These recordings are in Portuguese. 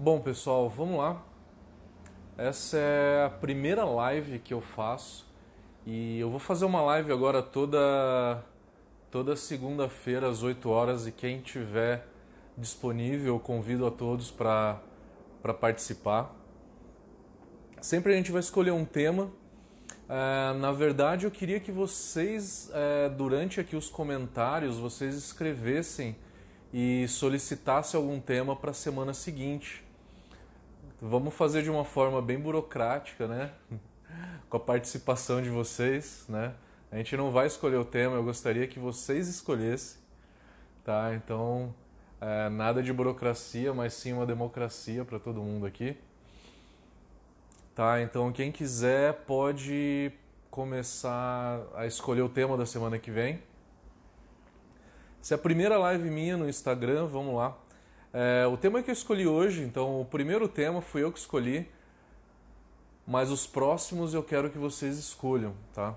Bom, pessoal, vamos lá. Essa é a primeira live que eu faço e eu vou fazer uma live agora toda segunda-feira às 8 horas e quem tiver disponível, eu convido a todos para participar. Sempre a gente vai escolher um tema. Na verdade, eu queria que vocês, durante aqui os comentários, vocês escrevessem e solicitassem algum tema para a semana seguinte. Vamos fazer de uma forma bem burocrática, né? Com a participação de vocês, né? A gente não vai escolher o tema, eu gostaria que vocês escolhessem, tá? Então, nada de burocracia, mas sim uma democracia para todo mundo aqui. Tá, então quem quiser pode começar a escolher o tema da semana que vem. Se é a primeira live minha no Instagram, vamos lá. O tema que eu escolhi hoje, então o primeiro tema fui eu que escolhi, mas os próximos eu quero que vocês escolham, tá?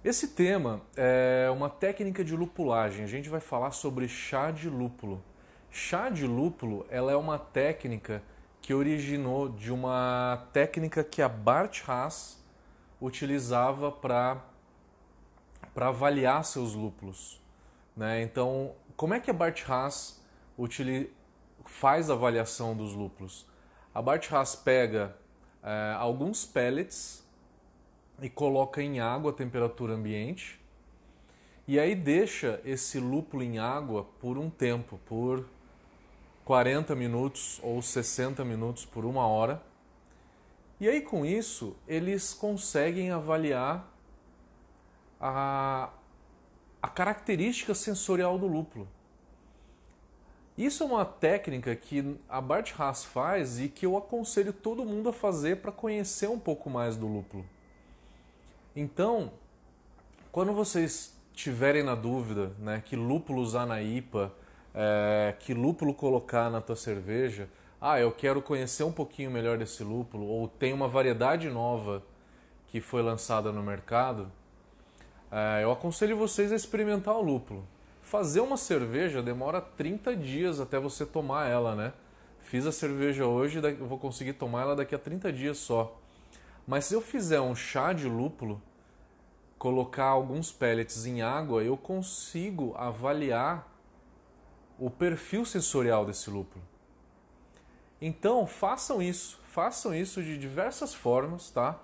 Esse tema é uma técnica de lupulagem. A gente vai falar sobre chá de lúpulo. Chá de lúpulo, ela é uma técnica que originou de uma técnica que a Bart Haas utilizava para avaliar seus lúpulos, né? Então, como é que a Bart Haas faz a avaliação dos lúpulos? A Bart Haas pega alguns pellets e coloca em água a temperatura ambiente e aí deixa esse lúpulo em água por um tempo, por 40 minutos ou 60 minutos, por uma hora. E aí com isso eles conseguem avaliar a característica sensorial do lúpulo. Isso é uma técnica que a Bart Haas faz e que eu aconselho todo mundo a fazer para conhecer um pouco mais do lúpulo. Então, quando vocês tiverem na dúvida, né, que lúpulo usar na IPA, que lúpulo colocar na tua cerveja, eu quero conhecer um pouquinho melhor desse lúpulo, ou tem uma variedade nova que foi lançada no mercado, eu aconselho vocês a experimentar o lúpulo. Fazer uma cerveja demora 30 dias até você tomar ela, né? Fiz a cerveja hoje, eu vou conseguir tomar ela daqui a 30 dias só. Mas se eu fizer um chá de lúpulo, colocar alguns pellets em água, eu consigo avaliar o perfil sensorial desse lúpulo. Então, façam isso de diversas formas, tá?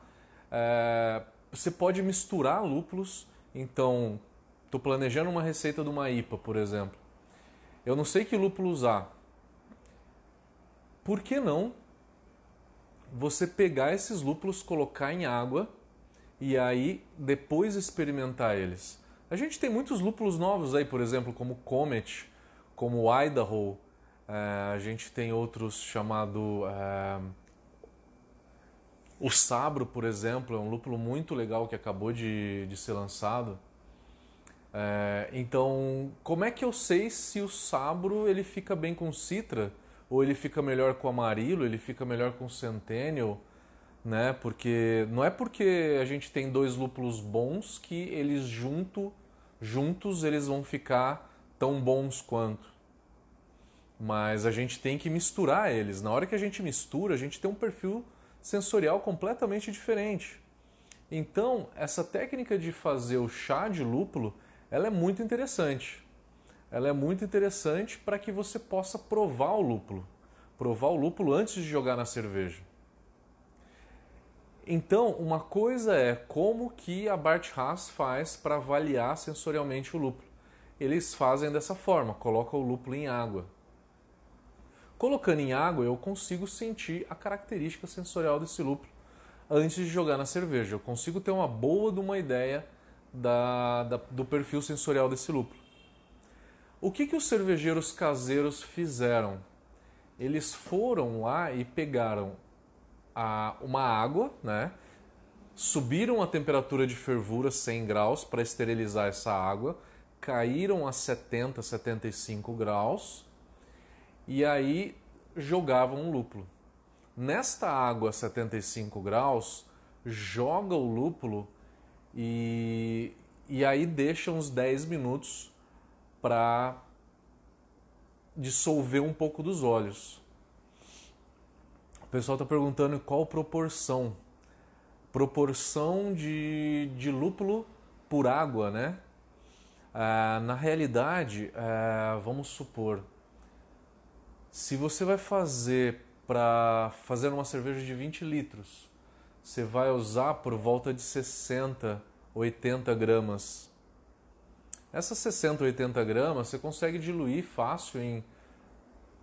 Você pode misturar lúpulos, então, estou planejando uma receita de uma IPA, por exemplo. Eu não sei que lúpulo usar. Por que não você pegar esses lúpulos, colocar em água e aí depois experimentar eles? A gente tem muitos lúpulos novos aí, por exemplo, como Comet, como Idaho. A gente tem outros chamado o Sabro, por exemplo, é um lúpulo muito legal que acabou de ser lançado. Então, como é que eu sei se o Sabro ele fica bem com Citra? Ou ele fica melhor com Amarilo, ele fica melhor com Centennial? Né? Porque não é porque a gente tem dois lúpulos bons que eles juntos eles vão ficar tão bons quanto. Mas a gente tem que misturar eles. Na hora que a gente mistura, a gente tem um perfil sensorial completamente diferente. Então, essa técnica de fazer o chá de lúpulo, ela é muito interessante. Ela é muito interessante para que você possa provar o lúpulo. Provar o lúpulo antes de jogar na cerveja. Então, uma coisa é como que a Bart Haas faz para avaliar sensorialmente o lúpulo. Eles fazem dessa forma, colocam o lúpulo em água. Colocando em água, eu consigo sentir a característica sensorial desse lúpulo antes de jogar na cerveja. Eu consigo ter uma boa de uma ideia do perfil sensorial desse lúpulo. O que os cervejeiros caseiros fizeram? Eles foram lá e pegaram uma água, né? Subiram a temperatura de fervura 100 graus para esterilizar essa água, caíram a 70, 75 graus e aí jogavam um lúpulo. Nesta água a 75 graus, joga o lúpulo e aí deixa uns 10 minutos para dissolver um pouco dos óleos. pessoal está perguntando qual proporção. Proporção de lúpulo por água, né? Na realidade, vamos supor, se você vai fazer para fazer uma cerveja de 20 litros, você vai usar por volta de 60, 80 gramas. Essas 60, 80 gramas você consegue diluir fácil em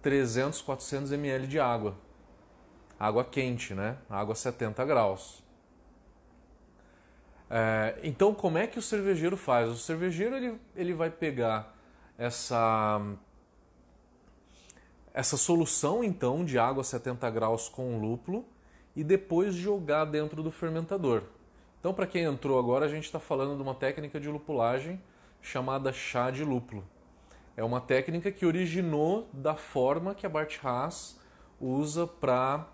300, 400 ml de água. Água quente, né? Água a 70 graus. Então, como é que o cervejeiro faz? O cervejeiro ele vai pegar essa solução então de água a 70 graus com lúpulo e depois jogar dentro do fermentador. Então, para quem entrou agora, a gente está falando de uma técnica de lupulagem chamada chá de lúpulo. É uma técnica que originou da forma que a Bart Haas usa para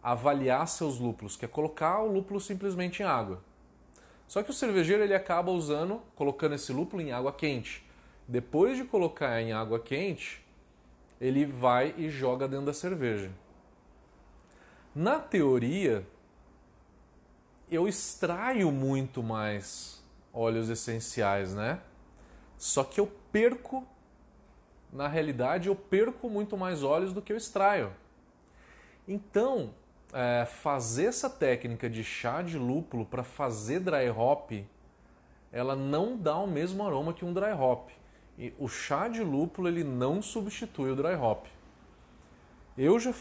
avaliar seus lúpulos, que é colocar o lúpulo simplesmente em água. Só que o cervejeiro ele acaba colocando esse lúpulo em água quente. Depois de colocar em água quente, ele vai e joga dentro da cerveja. Na teoria, eu extraio muito mais óleos essenciais, né? Só que na realidade, eu perco muito mais óleos do que eu extraio. Então, fazer essa técnica de chá de lúpulo para fazer dry hop, ela não dá o mesmo aroma que um dry hop. E o chá de lúpulo ele não substitui o dry hop. Eu já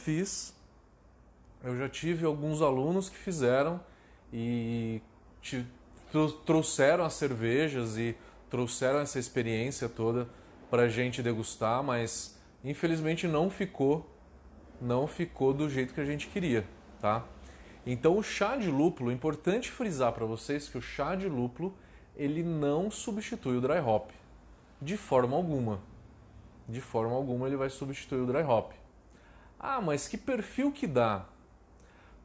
tive alguns alunos que fizeram e trouxeram as cervejas e trouxeram essa experiência toda para a gente degustar, mas infelizmente não ficou do jeito que a gente queria, tá? Então o chá de lúpulo, é importante frisar para vocês que o chá de lúpulo ele não substitui o dry hop, de forma alguma. De forma alguma ele vai substituir o dry hop. Ah, mas que perfil que dá?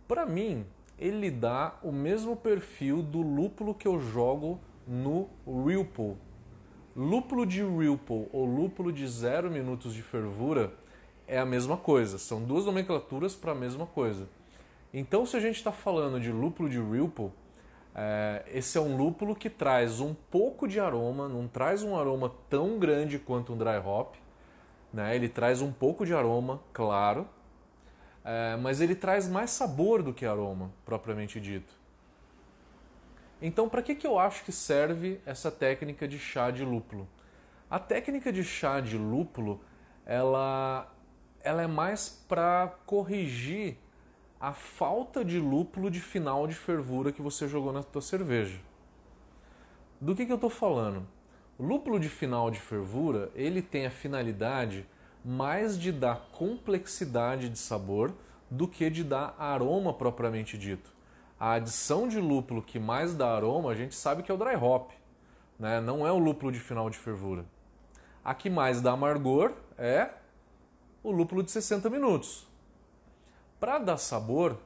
Para mim, ele dá o mesmo perfil do lúpulo que eu jogo no Whirlpool. Lúpulo de Whirlpool ou lúpulo de 0 minutos de fervura é a mesma coisa, são duas nomenclaturas para a mesma coisa. Então, se a gente está falando de lúpulo de Whirlpool, esse é um lúpulo que traz um pouco de aroma, não traz um aroma tão grande quanto um dry hop, né? Ele traz um pouco de aroma, claro, mas ele traz mais sabor do que aroma, propriamente dito. Então, para que eu acho que serve essa técnica de chá de lúpulo? A técnica de chá de lúpulo, ela é mais para corrigir a falta de lúpulo de final de fervura que você jogou na tua cerveja. Do que eu estou falando? O lúpulo de final de fervura, ele tem a finalidade mais de dar complexidade de sabor do que de dar aroma propriamente dito. A adição de lúpulo que mais dá aroma, a gente sabe que é o dry hop, né? Não é o lúpulo de final de fervura. A que mais dá amargor é o lúpulo de 60 minutos. Para dar sabor,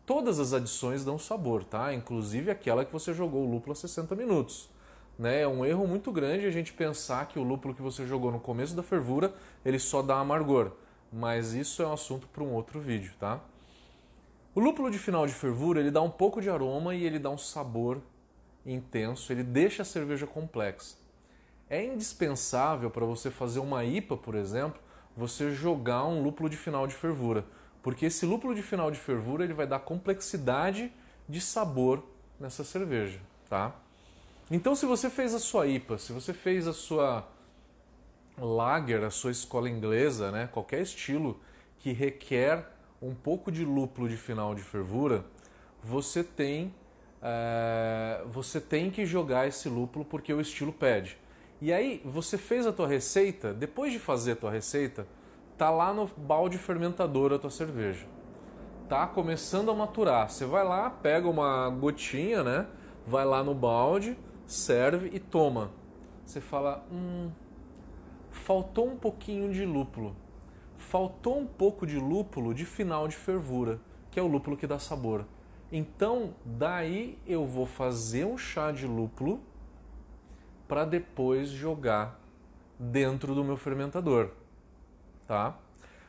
todas as adições dão sabor, tá? Inclusive aquela que você jogou o lúpulo a 60 minutos. Né? É um erro muito grande a gente pensar que o lúpulo que você jogou no começo da fervura, ele só dá amargor. Mas isso é um assunto para um outro vídeo, tá? O lúpulo de final de fervura, ele dá um pouco de aroma e ele dá um sabor intenso, ele deixa a cerveja complexa. É indispensável para você fazer uma IPA, por exemplo, você jogar um lúpulo de final de fervura, porque esse lúpulo de final de fervura ele vai dar complexidade de sabor nessa cerveja, tá? Então, se você fez a sua IPA, se você fez a sua lager, a sua escola inglesa, né, qualquer estilo que requer um pouco de lúpulo de final de fervura, você tem que jogar esse lúpulo porque o estilo pede. E aí, você fez a tua receita, depois de fazer a tua receita, tá lá no balde fermentador a tua cerveja. Tá começando a maturar. Você vai lá, pega uma gotinha, né? Vai lá no balde, serve e toma. Você fala, faltou um pouquinho de lúpulo. Faltou um pouco de lúpulo de final de fervura, que é o lúpulo que dá sabor. Então, daí eu vou fazer um chá de lúpulo para depois jogar dentro do meu fermentador, tá?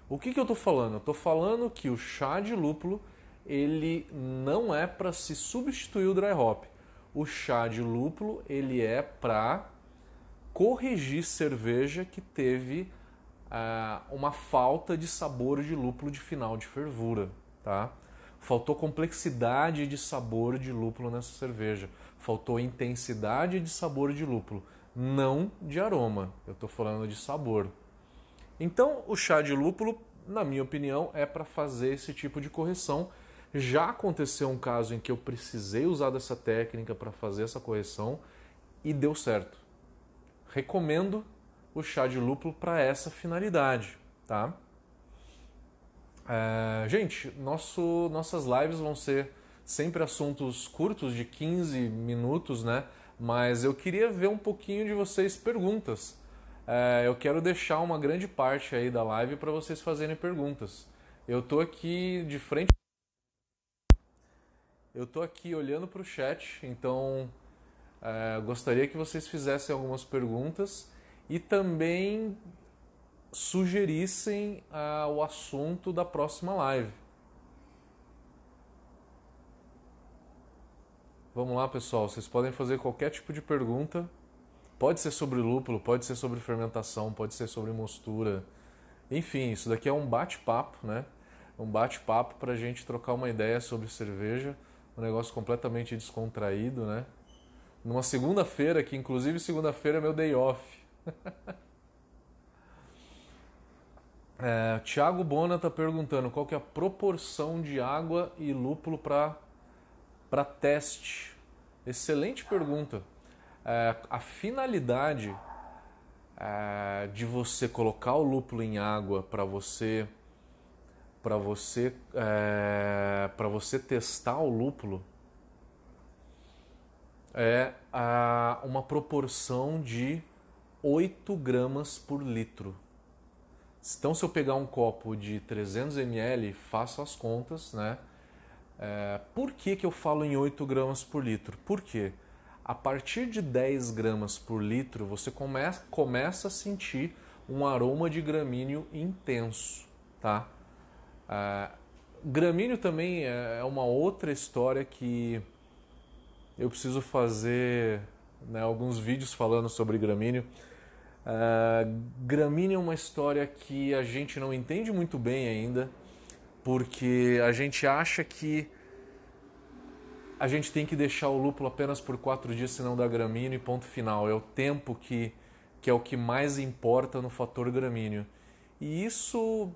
O que eu estou falando? Eu estou falando que o chá de lúpulo ele não é para se substituir o dry hop. O chá de lúpulo ele é para corrigir cerveja que teve uma falta de sabor de lúpulo de final de fervura, tá? Faltou complexidade de sabor de lúpulo nessa cerveja. Faltou intensidade de sabor de lúpulo, não de aroma. Eu estou falando de sabor. Então, o chá de lúpulo, na minha opinião, é para fazer esse tipo de correção. Já aconteceu um caso em que eu precisei usar dessa técnica para fazer essa correção e deu certo. Recomendo o chá de lúpulo para essa finalidade, tá? Gente, nossas lives vão ser sempre assuntos curtos, de 15 minutos, né? Mas eu queria ver um pouquinho de vocês perguntas. Eu quero deixar uma grande parte aí da live para vocês fazerem perguntas. Eu tô aqui de frente, eu tô aqui olhando para o chat, então gostaria que vocês fizessem algumas perguntas e também sugerissem o assunto da próxima live. Vamos lá, pessoal, vocês podem fazer qualquer tipo de pergunta. Pode ser sobre lúpulo, pode ser sobre fermentação, pode ser sobre mostura. Enfim, isso daqui é um bate-papo, né? Um bate-papo para a gente trocar uma ideia sobre cerveja, um negócio completamente descontraído, né? Numa segunda-feira, que inclusive segunda-feira é meu day off. Thiago Bona está perguntando qual que é a proporção de água e lúpulo para teste. Excelente pergunta. A finalidade de você colocar o lúpulo em água para você testar o lúpulo é uma proporção de 8 gramas por litro. Então, se eu pegar um copo de 300 ml, faço as contas, né? Por que eu falo em 8 gramas por litro? Por quê? A partir de 10 gramas por litro, você começa a sentir um aroma de gramíneo intenso, tá? Gramíneo também é uma outra história que eu preciso fazer, né, alguns vídeos falando sobre gramíneo. Gramíneo é uma história que a gente não entende muito bem ainda, porque a gente acha que a gente tem que deixar o lúpulo apenas por 4 dias, senão dá gramíneo e ponto final. É o tempo que é o que mais importa no fator gramíneo. E isso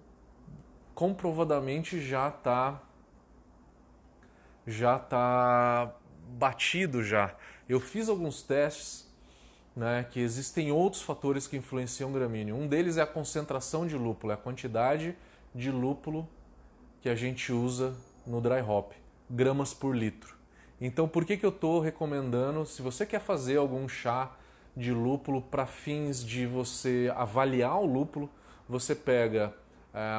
comprovadamente já tá batido já. Eu fiz alguns testes, né, que existem outros fatores que influenciam o gramíneo. Um deles é a concentração de lúpulo, é a quantidade de lúpulo que a gente usa no dry hop, gramas por litro. Então, por que eu estou recomendando, se você quer fazer algum chá de lúpulo para fins de você avaliar o lúpulo, você pega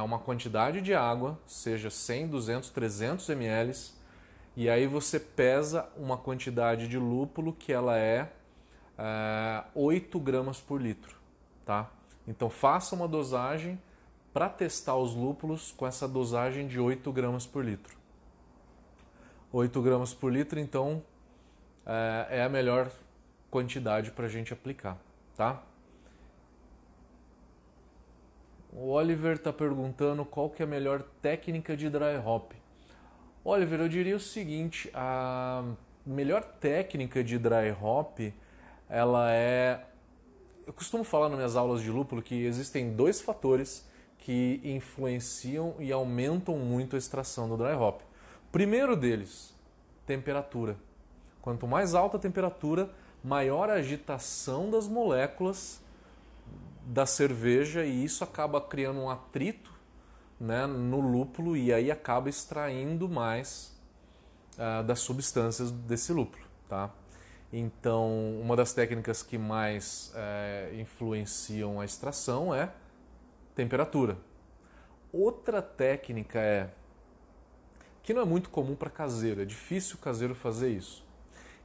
uma quantidade de água, seja 100, 200, 300 ml, e aí você pesa uma quantidade de lúpulo que ela é 8 gramas por litro, tá? Então faça uma dosagem para testar os lúpulos com essa dosagem de 8 gramas por litro. 8 gramas por litro, então, é a melhor quantidade para a gente aplicar, tá? O Oliver está perguntando qual que é a melhor técnica de dry hop. Oliver, eu diria o seguinte, a melhor técnica de dry hop, ela é... Eu costumo falar nas minhas aulas de lúpulo que existem 2 fatores que influenciam e aumentam muito a extração do dry hop. Primeiro deles, temperatura. Quanto mais alta a temperatura, maior a agitação das moléculas da cerveja e isso acaba criando um atrito, né, no lúpulo e aí acaba extraindo mais das substâncias desse lúpulo, tá? Então, uma das técnicas que mais influenciam a extração é temperatura. Outra técnica que não é muito comum para caseiro, é difícil o caseiro fazer isso.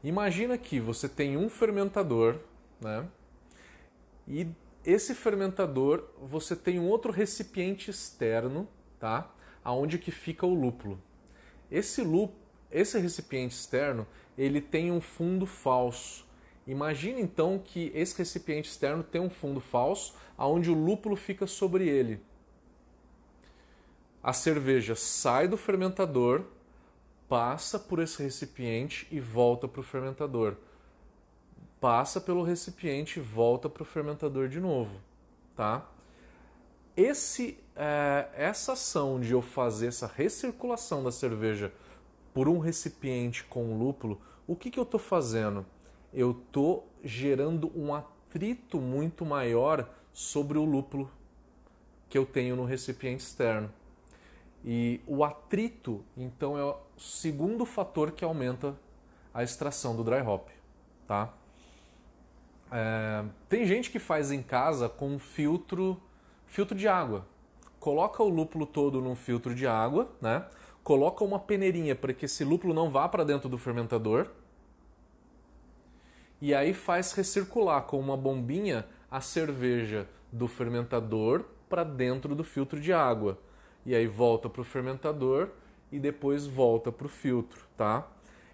Imagina que você tem um fermentador, né? E esse fermentador, você tem um outro recipiente externo, tá? Aonde que fica o lúpulo. Esse recipiente externo, ele tem um fundo falso. Imagine então que esse recipiente externo tem um fundo falso, aonde o lúpulo fica sobre ele. A cerveja sai do fermentador, passa por esse recipiente e volta para o fermentador. Passa pelo recipiente e volta para o fermentador de novo, tá? Essa ação de eu fazer essa recirculação da cerveja por um recipiente com lúpulo, o que eu estou fazendo? Eu estou gerando um atrito muito maior sobre o lúpulo que eu tenho no recipiente externo. E o atrito, então, é o segundo fator que aumenta a extração do dry hop, tá? Tem gente que faz em casa com filtro de água. Coloca o lúpulo todo num filtro de água, né? Coloca uma peneirinha para que esse lúpulo não vá para dentro do fermentador. E aí faz recircular com uma bombinha a cerveja do fermentador para dentro do filtro de água. E aí volta para o fermentador e depois volta para o filtro, tá?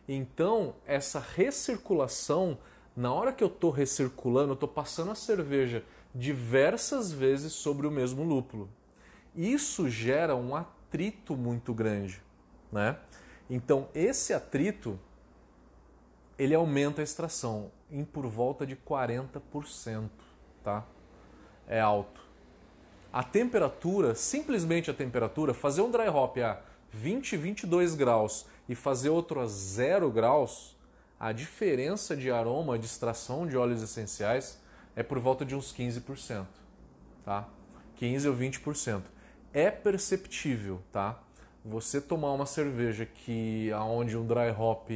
Então, essa recirculação, na hora que eu estou recirculando, eu estou passando a cerveja diversas vezes sobre o mesmo lúpulo. Isso gera um atrito muito grande, né? Então, esse atrito, ele aumenta a extração em por volta de 40%, tá? É alto. A temperatura, simplesmente a temperatura, fazer um dry hop a 20, 22 graus e fazer outro a 0 graus, a diferença de aroma, de extração de óleos essenciais é por volta de uns 15%, tá? 15 ou 20%. É perceptível, tá? Você tomar uma cerveja onde um dry hop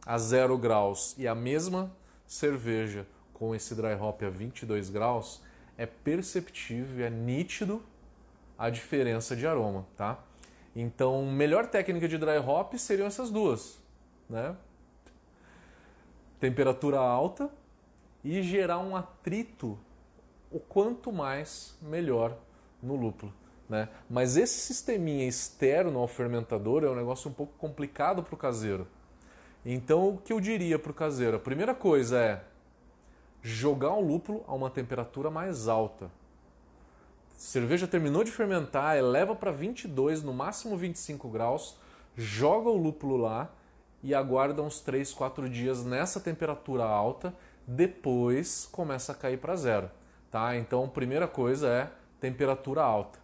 a 0 graus e a mesma cerveja com esse dry hop a 22 graus, é perceptível, é nítido a diferença de aroma, tá? Então, melhor técnica de dry hop seriam essas duas, né? Temperatura alta e gerar um atrito o quanto mais melhor no lúpulo, né? Mas esse sisteminha externo ao fermentador é um negócio um pouco complicado para o caseiro. Então, o que eu diria para o caseiro? A primeira coisa é jogar o lúpulo a uma temperatura mais alta. A cerveja terminou de fermentar, eleva para 22, no máximo 25 graus, joga o lúpulo lá e aguarda uns 3, 4 dias nessa temperatura alta, depois começa a cair para 0. Tá? Então, a primeira coisa é temperatura alta.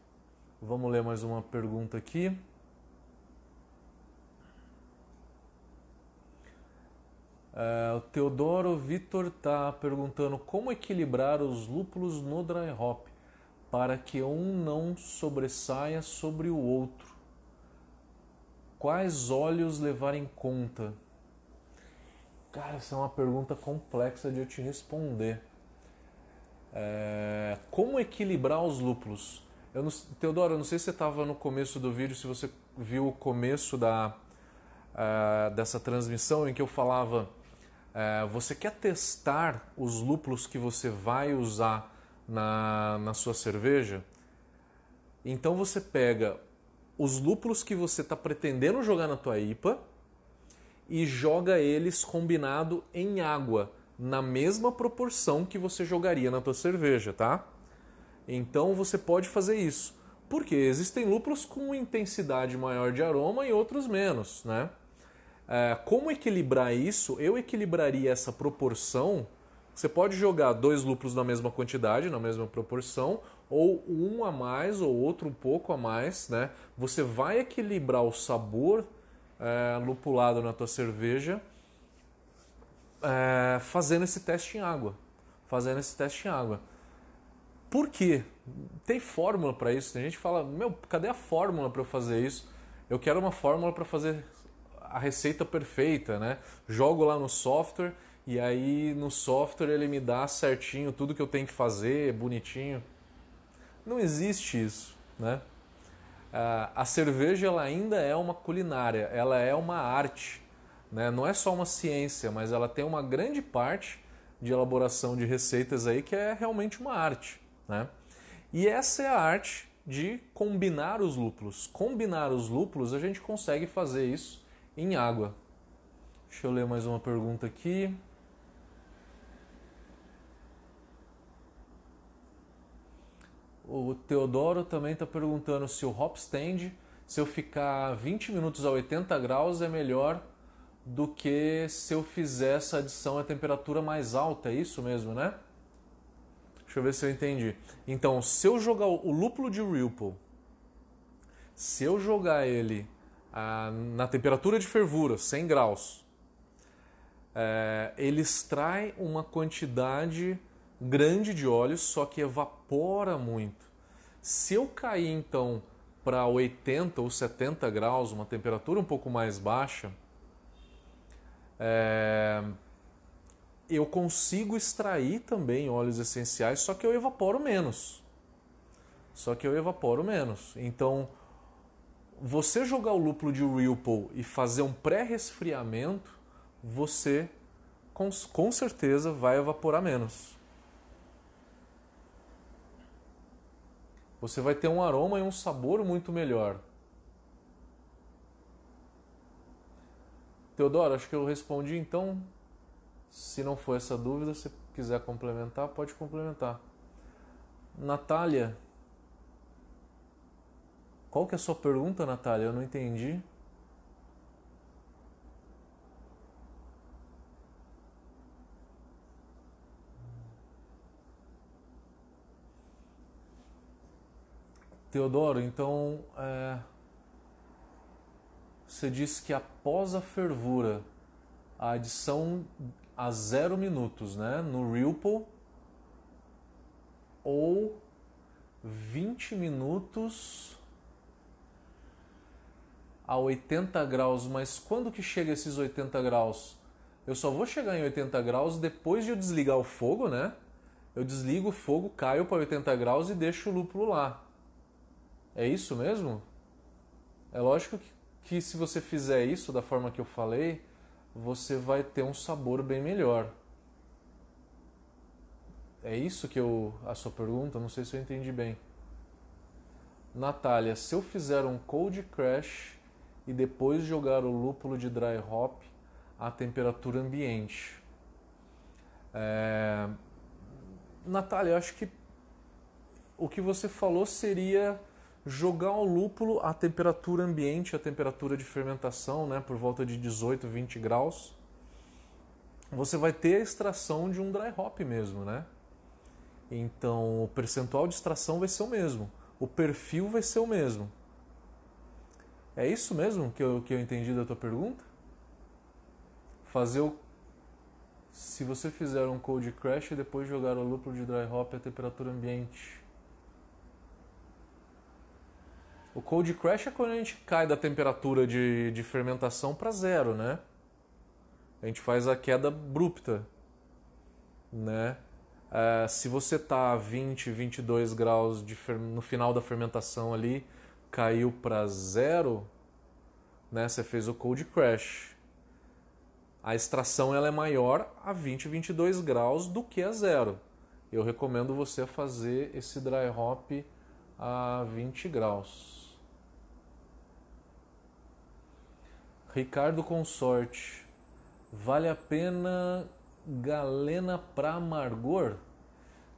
Vamos ler mais uma pergunta aqui. O Teodoro Vitor está perguntando como equilibrar os lúpulos no dry hop para que um não sobressaia sobre o outro. Quais óleos levar em conta? Cara, essa é uma pergunta complexa de eu te responder. Como equilibrar os lúpulos? Teodoro, eu não sei se você estava no começo do vídeo, se você viu o começo dessa transmissão em que eu falava... você quer testar os lúpulos que você vai usar na sua cerveja? Então você pega os lúpulos que você está pretendendo jogar na tua IPA e joga eles combinado em água, na mesma proporção que você jogaria na tua cerveja, tá? Então você pode fazer isso. Porque existem lúpulos com intensidade maior de aroma e outros menos, né? Como equilibrar isso? Eu equilibraria essa proporção. Você pode jogar 2 lúpulos na mesma quantidade, na mesma proporção, ou um a mais, ou outro um pouco a mais, né? Você vai equilibrar o sabor lupulado na tua cerveja fazendo esse teste em água. Por quê? Tem fórmula para isso. Tem gente que fala, cadê a fórmula para eu fazer isso? Eu quero uma fórmula para fazer a receita perfeita, né? Jogo lá no software e aí no software ele me dá certinho tudo que eu tenho que fazer, bonitinho. Não existe isso, né? A cerveja ela ainda é uma culinária, ela é uma arte, né? Não é só uma ciência, mas ela tem uma grande parte de elaboração de receitas aí que é realmente uma arte, né? E essa é a arte de combinar os lúpulos. Combinar os lúpulos, a gente consegue fazer isso em água. Deixa eu ler mais uma pergunta aqui. O Teodoro também está perguntando se o hop stand, se eu ficar 20 minutos a 80 graus, é melhor do que se eu fizer essa adição a temperatura mais alta. É isso mesmo, né? Deixa eu ver se eu entendi. Então, se eu jogar o lúpulo de Ripple, se eu jogar ele na temperatura de fervura, 100 graus, ele extrai uma quantidade grande de óleo, só que evapora muito. Se eu cair então para 80 ou 70 graus, uma temperatura um pouco mais baixa, eu consigo extrair também óleos essenciais, só que eu evaporo menos. Então, você jogar o lúpulo de Ripple e fazer um pré-resfriamento, você com certeza vai evaporar menos. Você vai ter um aroma e um sabor muito melhor. Teodoro, acho que eu respondi, então, se não for essa dúvida, se quiser complementar, pode complementar. Natália, qual que é a sua pergunta, Natália? Eu não entendi. Teodoro, então, você disse que após a fervura, a adição a 0 minutos, né, no Ripple, ou 20 minutos a 80 graus. Mas quando que chega esses 80 graus? Eu só vou chegar em 80 graus depois de eu desligar o fogo, né? Eu desligo o fogo, caio para 80 graus e deixo o lúpulo lá. É isso mesmo? É lógico que se você fizer isso da forma que eu falei, você vai ter um sabor bem melhor. É isso que a sua pergunta? Não sei se eu entendi bem. Natália, se eu fizer um cold crash e depois jogar o lúpulo de dry hop à temperatura ambiente. Natália, eu acho que o que você falou seria jogar o lúpulo à temperatura ambiente, à temperatura de fermentação, né, por volta de 18, 20 graus. Você vai ter a extração de um dry hop mesmo, né? Então o percentual de extração vai ser o mesmo, o perfil vai ser o mesmo. É isso mesmo que eu entendi da tua pergunta? Se você fizer um cold crash e depois jogar o lúpulo de dry hop à temperatura ambiente. O cold crash é quando a gente cai da temperatura de fermentação para 0, né? A gente faz a queda abrupta, né? Se você está a 20, 22 graus no final da fermentação ali, caiu para 0, né? Você fez o cold crash. A extração ela é maior a 20, 22 graus do que a 0. Eu recomendo você fazer esse dry hop a 20 graus. Ricardo Consorte, vale a pena galena para amargor?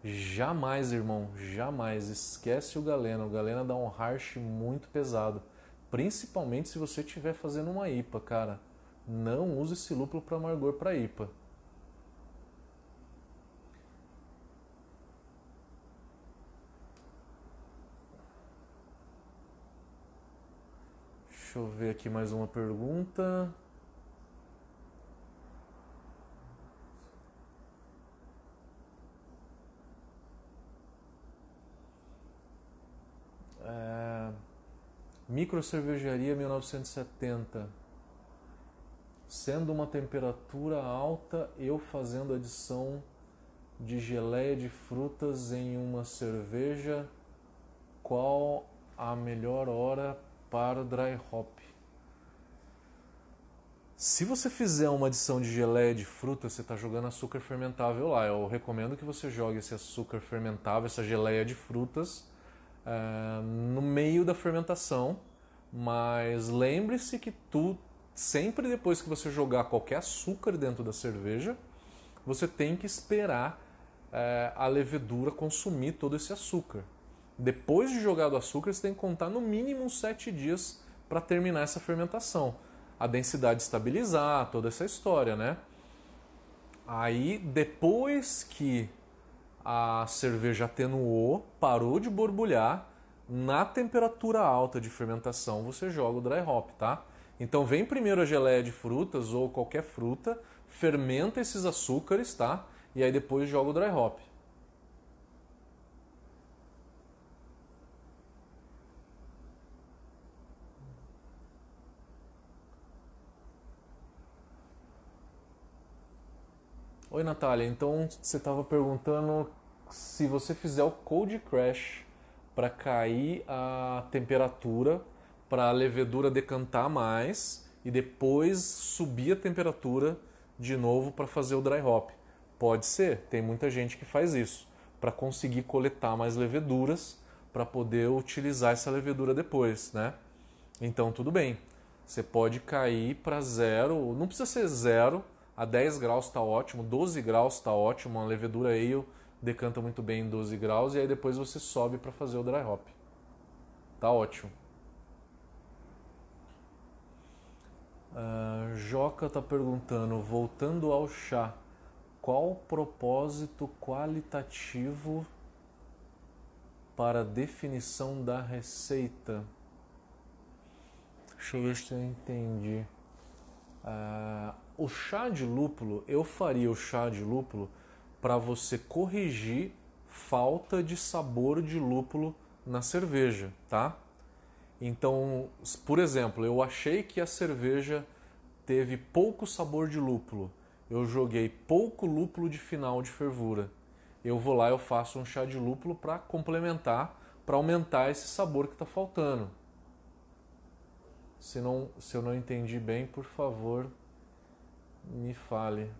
Jamais, irmão, jamais. Esquece o galena. O galena dá um harsh muito pesado. Principalmente se você estiver fazendo uma IPA, cara. Não use esse lúpulo para amargor para IPA. Deixa eu ver aqui mais uma pergunta. Microcervejaria 1970. Sendo uma temperatura alta, eu fazendo adição de geleia de frutas em uma cerveja, qual a melhor hora para o dry hop? Se você fizer uma adição de geleia de fruta, você está jogando açúcar fermentável lá. Eu recomendo que você jogue esse açúcar fermentável, essa geleia de frutas, no meio da fermentação. Mas lembre-se que sempre depois que você jogar qualquer açúcar dentro da cerveja, você tem que esperar a levedura consumir todo esse açúcar. Depois de jogado o açúcar, você tem que contar no mínimo 7 dias para terminar essa fermentação. A densidade estabilizar, toda essa história, né? Aí, depois que a cerveja atenuou, parou de borbulhar, na temperatura alta de fermentação você joga o dry hop, tá? Então vem primeiro a geleia de frutas ou qualquer fruta, fermenta esses açúcares, tá? E aí depois joga o dry hop. Oi, Natália. Então você estava perguntando se você fizer o cold crash para cair a temperatura, para a levedura decantar mais e depois subir a temperatura de novo para fazer o dry hop. Pode ser, tem muita gente que faz isso para conseguir coletar mais leveduras para poder utilizar essa levedura depois, né? Então tudo bem. Você pode cair para zero, não precisa ser zero, a 10 graus está ótimo, 12 graus está ótimo, uma levedura ale decanta muito bem em 12 graus e aí depois você sobe para fazer o dry hop. Tá ótimo. Joca está perguntando, voltando ao chá, qual o propósito qualitativo para a definição da receita? Deixa eu ver se eu entendi. O chá de lúpulo, eu faria o chá de lúpulo para você corrigir falta de sabor de lúpulo na cerveja, tá? Então, por exemplo, eu achei que a cerveja teve pouco sabor de lúpulo. Eu joguei pouco lúpulo de final de fervura. Eu vou lá e eu faço um chá de lúpulo para complementar, para aumentar esse sabor que está faltando. Se eu não entendi bem, por favor, me fale.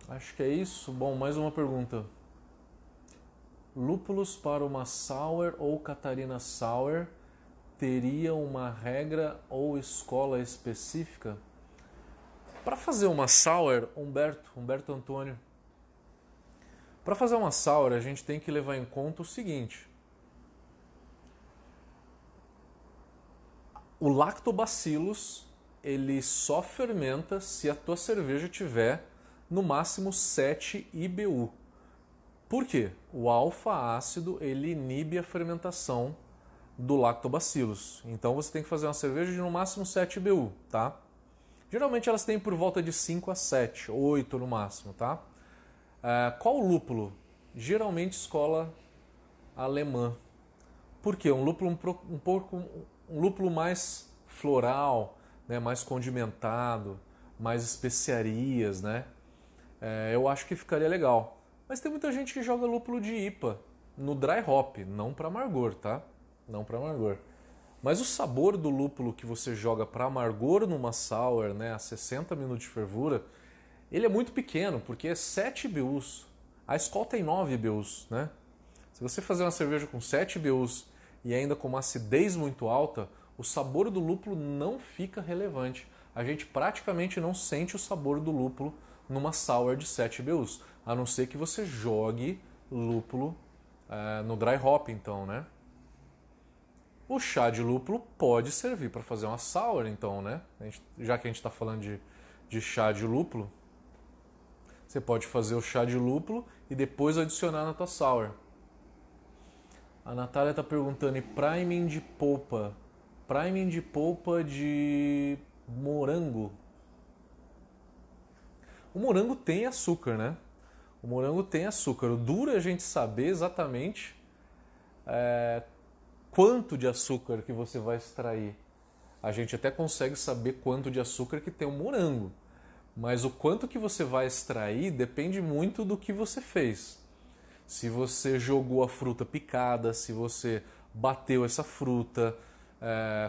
Acho que é isso. Bom, mais uma pergunta. Lúpulos para uma Sour ou Catarina Sour teria uma regra ou escola específica? Para fazer uma Sour, Humberto Antônio, para fazer uma Sour a gente tem que levar em conta o seguinte. O Lactobacillus, ele só fermenta se a tua cerveja tiver no máximo 7 IBU. Por quê? O alfa-ácido ele inibe a fermentação do Lactobacillus. Então você tem que fazer uma cerveja de no máximo 7 IBU, tá? Geralmente elas têm por volta de 5 a 7, 8 no máximo, tá? Qual o lúpulo? Geralmente escola alemã. Por quê? Um lúpulo mais floral, né? Mais condimentado, mais especiarias, né? Eu acho que ficaria legal. Mas tem muita gente que joga lúpulo de IPA no dry hop, não para amargor, tá? Não para amargor. Mas o sabor do lúpulo que você joga para amargor numa sour, né, a 60 minutos de fervura, ele é muito pequeno, porque é 7 IBUs. A Skol tem 9 IBUs, né? Se você fazer uma cerveja com 7 IBUs e ainda com uma acidez muito alta, o sabor do lúpulo não fica relevante. A gente praticamente não sente o sabor do lúpulo numa sour de 7 IBUs, a não ser que você jogue lúpulo no dry hop, então, né? O chá de lúpulo pode servir para fazer uma sour, então, né? Já que a gente está falando de chá de lúpulo, você pode fazer o chá de lúpulo e depois adicionar na tua sour. A Natália está perguntando, e priming de polpa? Priming de polpa de morango. O morango tem açúcar, né? O morango tem açúcar. O duro é a gente saber exatamente quanto de açúcar que você vai extrair. A gente até consegue saber quanto de açúcar que tem o morango, Mas o quanto que você vai extrair depende muito do que você fez. Se você jogou a fruta picada, se você bateu essa fruta.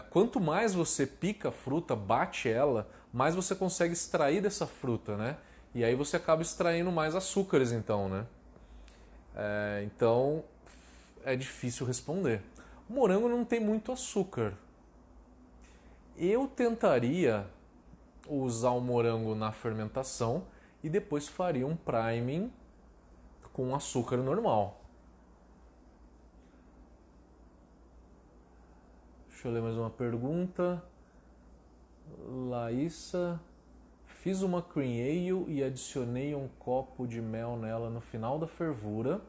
Quanto mais você pica a fruta, bate ela, mais você consegue extrair dessa fruta, né? E aí você acaba extraindo mais açúcares, então, né? Então é difícil responder. O morango não tem muito açúcar. Eu tentaria usar o morango na fermentação e depois faria um priming com açúcar normal. Deixa eu ler mais uma pergunta. Laísa, fiz uma cream ale e adicionei um copo de mel nela no final da fervura.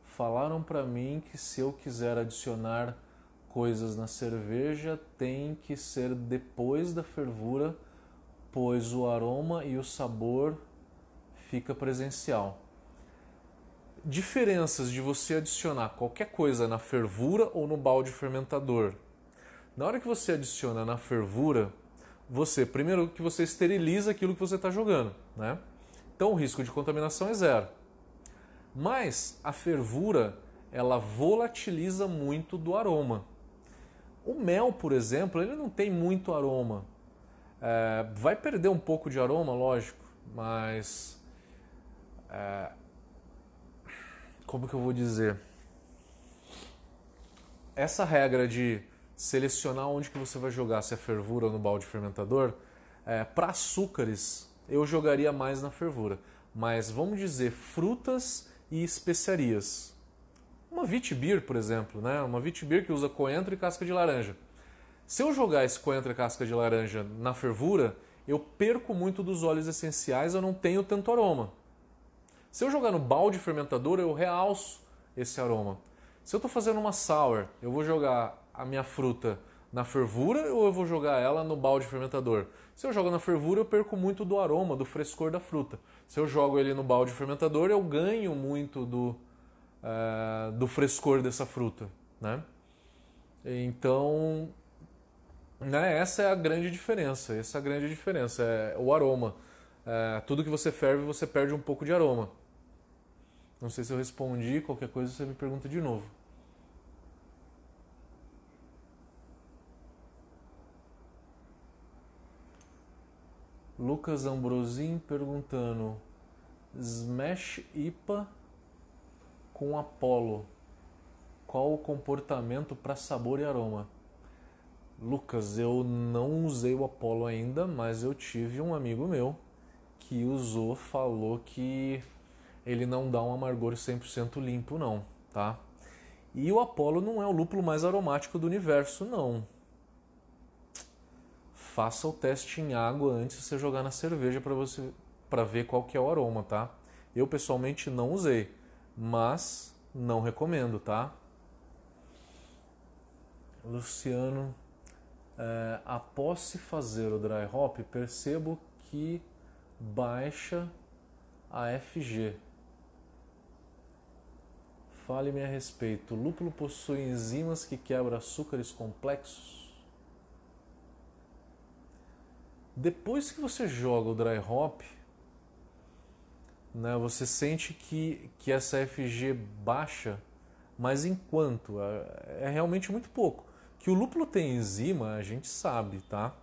Falaram pra mim que se eu quiser adicionar coisas na cerveja tem que ser depois da fervura, pois o aroma e o sabor fica presencial. Diferenças de você adicionar qualquer coisa na fervura ou no balde fermentador. Na hora que você adiciona na fervura, primeiro que você esteriliza aquilo que você está jogando, né? Então o risco de contaminação é zero. Mas a fervura, ela volatiliza muito do aroma. O mel, por exemplo, ele não tem muito aroma. Vai perder um pouco de aroma, lógico, mas... como que eu vou dizer? Essa regra de selecionar onde que você vai jogar, se é fervura ou no balde fermentador, para açúcares eu jogaria mais na fervura. Mas vamos dizer frutas e especiarias. Uma Witbier, por exemplo, né? Uma Witbier que usa coentro e casca de laranja. Se eu jogar esse coentro e casca de laranja na fervura, eu perco muito dos óleos essenciais, eu não tenho tanto aroma. Se eu jogar no balde fermentador, eu realço esse aroma. Se eu estou fazendo uma sour, eu vou jogar a minha fruta na fervura ou eu vou jogar ela no balde fermentador? Se eu jogo na fervura, eu perco muito do aroma, do frescor da fruta. Se eu jogo ele no balde fermentador, eu ganho muito do frescor dessa fruta, né? Então, né, essa é a grande diferença. Essa é a grande diferença, é o aroma. Tudo que você ferve, você perde um pouco de aroma. Não sei se eu respondi, qualquer coisa você me pergunta de novo. Lucas Ambrosin perguntando: Smash IPA com Apollo, qual o comportamento para sabor e aroma? Lucas, eu não usei o Apollo ainda, mas eu tive um amigo meu que usou, falou que ele não dá um amargor 100% limpo não, tá? E o Apollo não é o lúpulo mais aromático do universo, não. Faça o teste em água antes de você jogar na cerveja para ver qual que é o aroma, tá? Eu pessoalmente não usei, mas não recomendo, tá? Luciano, após se fazer o dry hop, percebo que baixa a FG. Fale-me a respeito. O lúpulo possui enzimas que quebram açúcares complexos? Depois que você joga o dry hop, né, você sente que essa FG baixa, mas enquanto? É realmente muito pouco. Que o lúpulo tem enzima, a gente sabe, tá?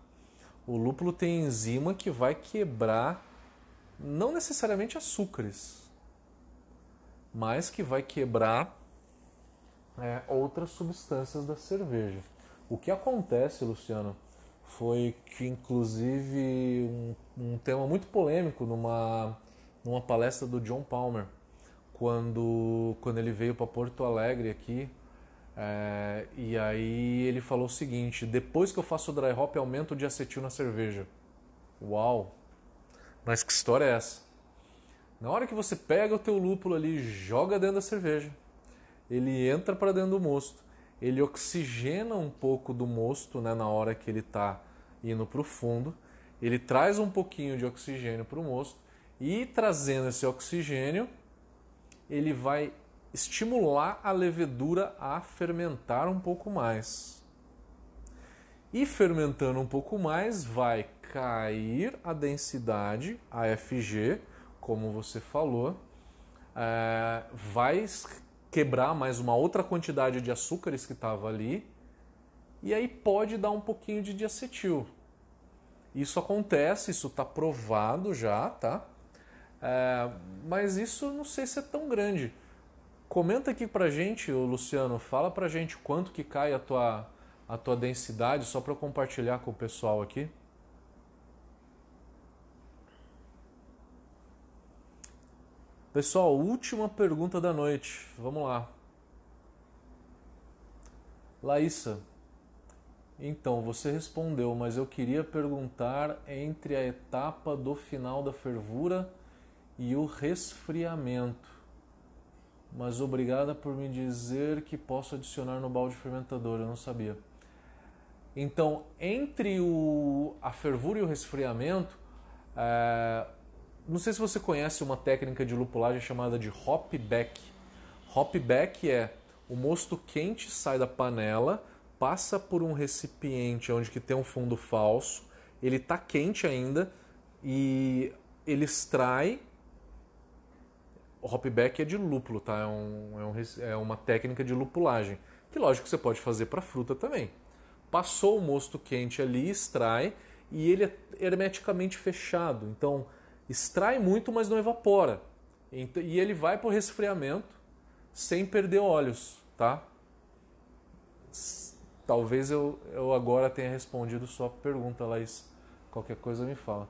O lúpulo tem enzima que vai quebrar, não necessariamente açúcares, mas que vai quebrar outras substâncias da cerveja. O que acontece, Luciano, foi que inclusive um tema muito polêmico numa palestra do John Palmer, quando ele veio para Porto Alegre aqui, e aí ele falou o seguinte: depois que eu faço o dry hop, aumento de acetil na cerveja. Uau! Mas que história é essa? Na hora que você pega o teu lúpulo ali, joga dentro da cerveja, ele entra para dentro do mosto, ele oxigena um pouco do mosto, né, na hora que ele está indo para o fundo, ele traz um pouquinho de oxigênio para o mosto e trazendo esse oxigênio, ele vai estimular a levedura a fermentar um pouco mais. E fermentando um pouco mais, vai cair a densidade, a FG, como você falou, vai quebrar mais uma outra quantidade de açúcares que estava ali, e aí pode dar um pouquinho de diacetil. Isso acontece, isso está provado já, tá? Mas isso não sei se é tão grande. Comenta aqui pra gente, Luciano, fala pra gente quanto que cai a tua densidade, só para eu compartilhar com o pessoal aqui. Pessoal, última pergunta da noite. Vamos lá. Laísa, então você respondeu, mas eu queria perguntar entre a etapa do final da fervura e o resfriamento. Mas obrigada por me dizer que posso adicionar no balde fermentador, eu não sabia. Então, entre a fervura e o resfriamento, não sei se você conhece uma técnica de lupulagem chamada de hop back. Hop back é o mosto quente sai da panela, passa por um recipiente onde que tem um fundo falso, ele está quente ainda e ele extrai. O hop back é de lúpulo, tá? É uma técnica de lupulagem, que lógico que você pode fazer para fruta também. Passou o mosto quente ali, extrai, e ele é hermeticamente fechado. Então, extrai muito, mas não evapora. E ele vai para o resfriamento sem perder óleos, tá? Talvez eu agora tenha respondido sua pergunta, Laís. Qualquer coisa me fala.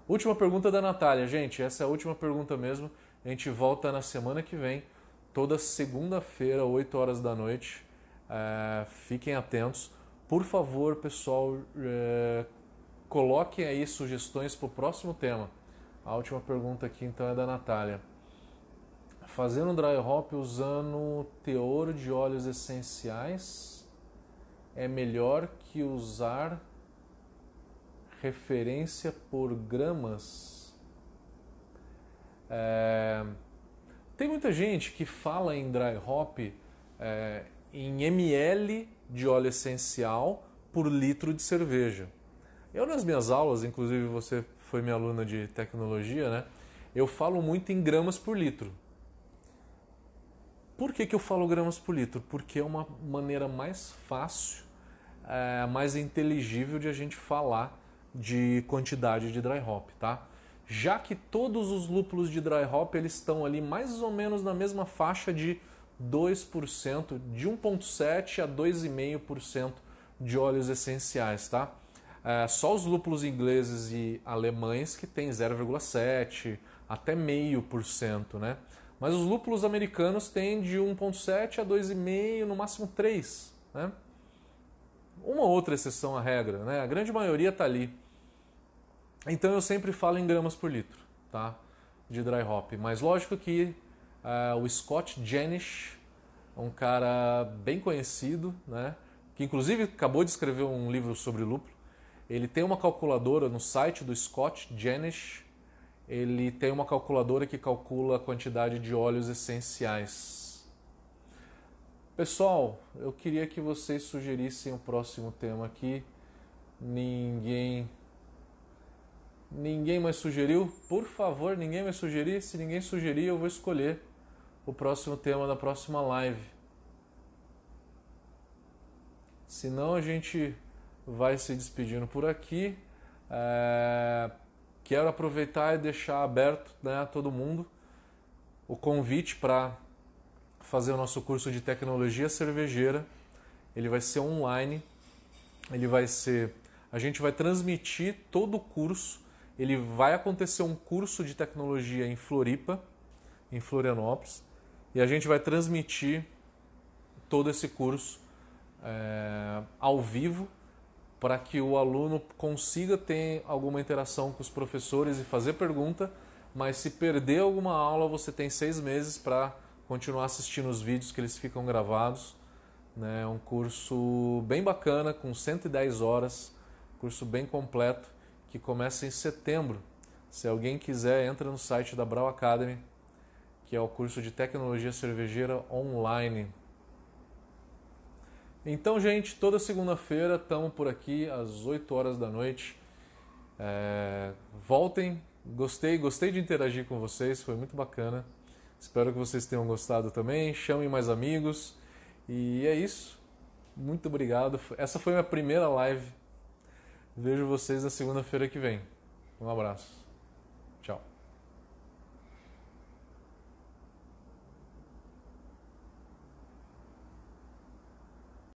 Última pergunta da Natália. Gente, essa é a última pergunta mesmo. A gente volta na semana que vem, toda segunda-feira, 8 horas da noite. Fiquem atentos. Por favor, pessoal, coloquem aí sugestões para o próximo tema. A última pergunta aqui então é da Natália. Fazendo dry hop usando teor de óleos essenciais é melhor que usar referência por gramas? Tem muita gente que fala em dry hop em ml de óleo essencial por litro de cerveja. Eu nas minhas aulas, inclusive você foi minha aluna de tecnologia, né? Eu falo muito em gramas por litro. Por que eu falo gramas por litro? Porque é uma maneira mais fácil, mais inteligível de a gente falar de quantidade de dry hop, tá? Já que todos os lúpulos de dry hop eles estão ali mais ou menos na mesma faixa de 2%, de 1,7% a 2,5% de óleos essenciais, tá? Só os lúpulos ingleses e alemães que tem 0,7% até 0,5%, né? Mas os lúpulos americanos têm de 1,7% a 2,5%, no máximo 3%, né? Uma outra exceção à regra, né? A grande maioria está ali. Então eu sempre falo em gramas por litro, tá? De dry hop. Mas lógico que o Scott Jenish, um cara bem conhecido, né? Que inclusive acabou de escrever um livro sobre lúpulo. Ele tem uma calculadora no site do Scott Jenish. Ele tem uma calculadora que calcula a quantidade de óleos essenciais. Pessoal, eu queria que vocês sugerissem o próximo tema aqui. Ninguém mais sugeriu? Por favor, ninguém vai sugerir? Se ninguém sugerir, eu vou escolher o próximo tema da próxima live. Senão a gente vai se despedindo por aqui. Quero aproveitar e deixar aberto, né, a todo mundo o convite para fazer o nosso curso de tecnologia cervejeira. Ele vai ser online. A gente vai transmitir todo o curso. Ele vai acontecer um curso de tecnologia em Floripa, em Florianópolis, e a gente vai transmitir todo esse curso ao vivo, para que o aluno consiga ter alguma interação com os professores e fazer pergunta, mas se perder alguma aula, você tem 6 meses para continuar assistindo os vídeos que eles ficam gravados. É um curso bem bacana, com 110 horas, curso bem completo, que começa em setembro. Se alguém quiser, entra no site da Brau Academy, que é o curso de tecnologia cervejeira online. Então, gente, toda segunda-feira estamos por aqui às 8 horas da noite. Voltem, gostei de interagir com vocês, foi muito bacana. Espero que vocês tenham gostado também. Chamem mais amigos. E é isso. Muito obrigado. Essa foi minha primeira live. Vejo vocês na segunda-feira que vem. Um abraço.